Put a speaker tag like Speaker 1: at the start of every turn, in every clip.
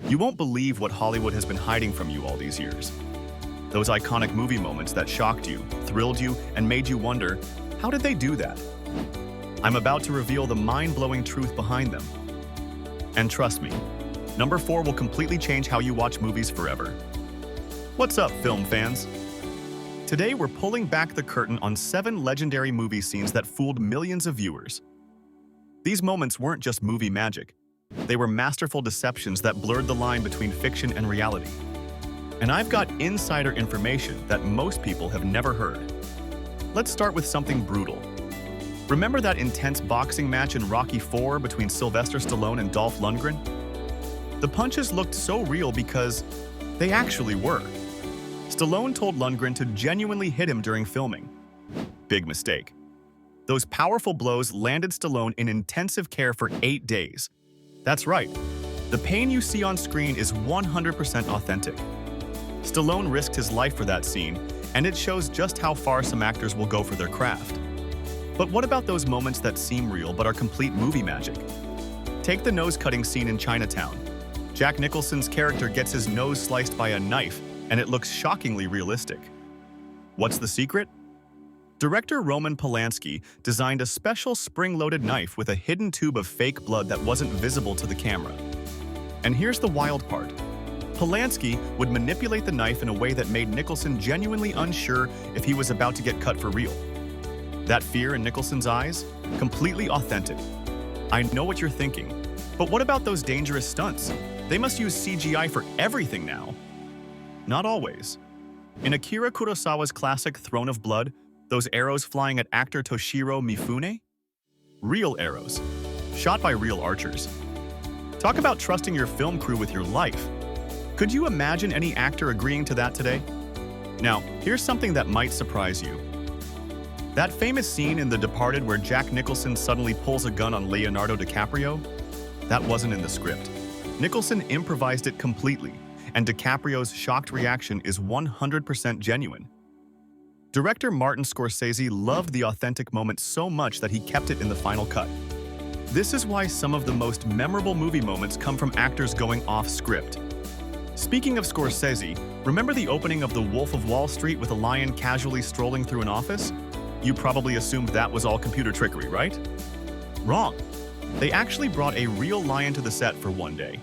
Speaker 1: You won't believe what Hollywood has been hiding from you all these years. Those iconic movie moments that shocked you, thrilled you, and made you wonder, how did they do that? I'm about to reveal the mind-blowing truth behind them. And trust me, number 4 will completely change how you watch movies forever. What's up, film fans? Today we're pulling back the curtain on 7 legendary movie scenes that fooled millions of viewers. These moments weren't just movie magic. They were masterful deceptions that blurred the line between fiction and reality. And I've got insider information that most people have never heard. Let's start with something brutal. Remember that intense boxing match in Rocky IV between Sylvester Stallone and Dolph Lundgren? The punches looked so real because they actually were. Stallone told Lundgren to genuinely hit him during filming. Big mistake. Those powerful blows landed Stallone in intensive care for 8 days. That's right. The pain you see on screen is 100% authentic. Stallone risked his life for that scene, and it shows just how far some actors will go for their craft. But what about those moments that seem real but are complete movie magic? Take the nose-cutting scene in Chinatown. Jack Nicholson's character gets his nose sliced by a knife, and it looks shockingly realistic. What's the secret? Director Roman Polanski designed a special spring-loaded knife with a hidden tube of fake blood that wasn't visible to the camera. And here's the wild part. Polanski would manipulate the knife in a way that made Nicholson genuinely unsure if he was about to get cut for real. That fear in Nicholson's eyes? Completely authentic. I know what you're thinking, but what about those dangerous stunts? They must use CGI for everything now. Not always. In Akira Kurosawa's classic Throne of Blood, those arrows flying at actor Toshiro Mifune? Real arrows, shot by real archers. Talk about trusting your film crew with your life. Could you imagine any actor agreeing to that today? Now, here's something that might surprise you. That famous scene in The Departed where Jack Nicholson suddenly pulls a gun on Leonardo DiCaprio? That wasn't in the script. Nicholson improvised it completely, and DiCaprio's shocked reaction is 100% genuine. Director Martin Scorsese loved the authentic moment so much that he kept it in the final cut. This is why some of the most memorable movie moments come from actors going off script. Speaking of Scorsese, remember the opening of The Wolf of Wall Street with a lion casually strolling through an office? You probably assumed that was all computer trickery, right? Wrong. They actually brought a real lion to the set for one day.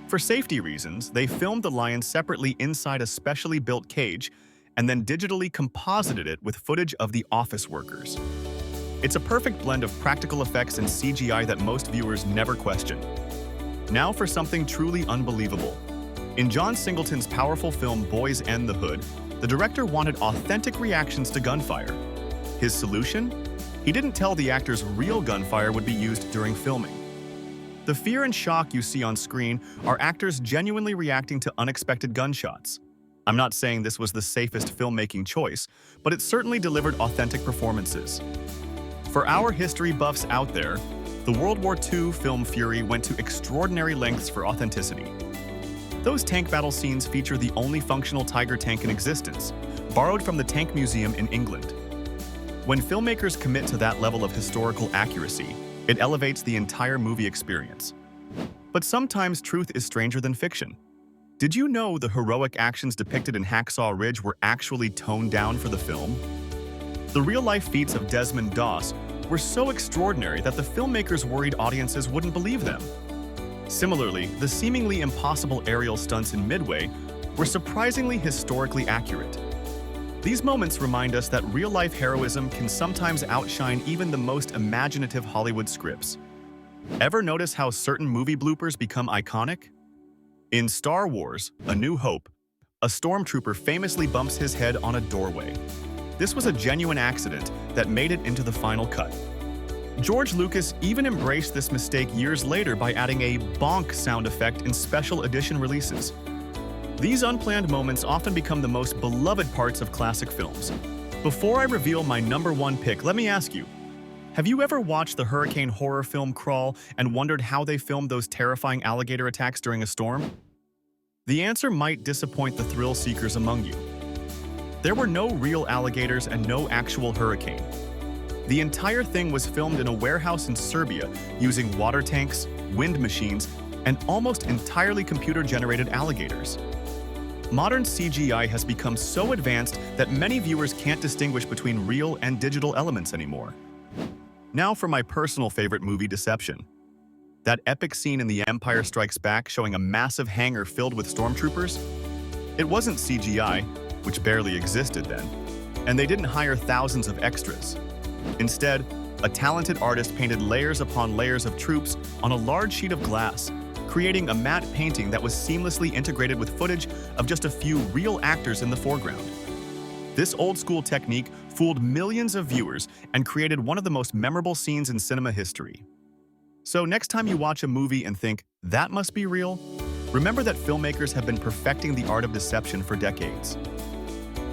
Speaker 1: For safety reasons, they filmed the lion separately inside a specially built cage and then digitally composited it with footage of the office workers. It's a perfect blend of practical effects and CGI that most viewers never question. Now for something truly unbelievable. In John Singleton's powerful film Boys and the Hood, the director wanted authentic reactions to gunfire. His solution? He didn't tell the actors real gunfire would be used during filming. The fear and shock you see on screen are actors genuinely reacting to unexpected gunshots. I'm not saying this was the safest filmmaking choice, but it certainly delivered authentic performances. For our history buffs out there, the World War II film Fury went to extraordinary lengths for authenticity. Those tank battle scenes feature the only functional Tiger tank in existence, borrowed from the Tank Museum in England. When filmmakers commit to that level of historical accuracy, it elevates the entire movie experience. But sometimes truth is stranger than fiction. Did you know the heroic actions depicted in Hacksaw Ridge were actually toned down for the film? The real-life feats of Desmond Doss were so extraordinary that the filmmakers worried audiences wouldn't believe them. Similarly, the seemingly impossible aerial stunts in Midway were surprisingly historically accurate. These moments remind us that real-life heroism can sometimes outshine even the most imaginative Hollywood scripts. Ever notice how certain movie bloopers become iconic? In Star Wars: A New Hope, a stormtrooper famously bumps his head on a doorway. This was a genuine accident that made it into the final cut. George Lucas even embraced this mistake years later by adding a bonk sound effect in special edition releases. These unplanned moments often become the most beloved parts of classic films. Before I reveal my number 1 pick, let me ask you, have you ever watched the hurricane horror film Crawl and wondered how they filmed those terrifying alligator attacks during a storm? The answer might disappoint the thrill seekers among you. There were no real alligators and no actual hurricane. The entire thing was filmed in a warehouse in Serbia using water tanks, wind machines, and almost entirely computer-generated alligators. Modern CGI has become so advanced that many viewers can't distinguish between real and digital elements anymore. Now for my personal favorite movie deception. That epic scene in The Empire Strikes Back showing a massive hangar filled with stormtroopers? It wasn't CGI, which barely existed then, and they didn't hire thousands of extras. Instead, a talented artist painted layers upon layers of troops on a large sheet of glass, creating a matte painting that was seamlessly integrated with footage of just a few real actors in the foreground. This old-school technique fooled millions of viewers and created one of the most memorable scenes in cinema history. So next time you watch a movie and think, that must be real, remember that filmmakers have been perfecting the art of deception for decades.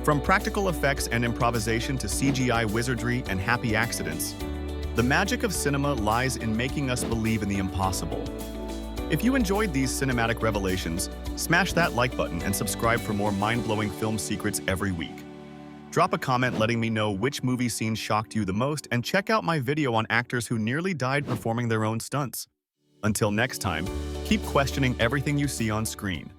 Speaker 1: From practical effects and improvisation to CGI wizardry and happy accidents, the magic of cinema lies in making us believe in the impossible. If you enjoyed these cinematic revelations, smash that like button and subscribe for more mind-blowing film secrets every week. Drop a comment letting me know which movie scene shocked you the most, and check out my video on actors who nearly died performing their own stunts. Until next time, keep questioning everything you see on screen.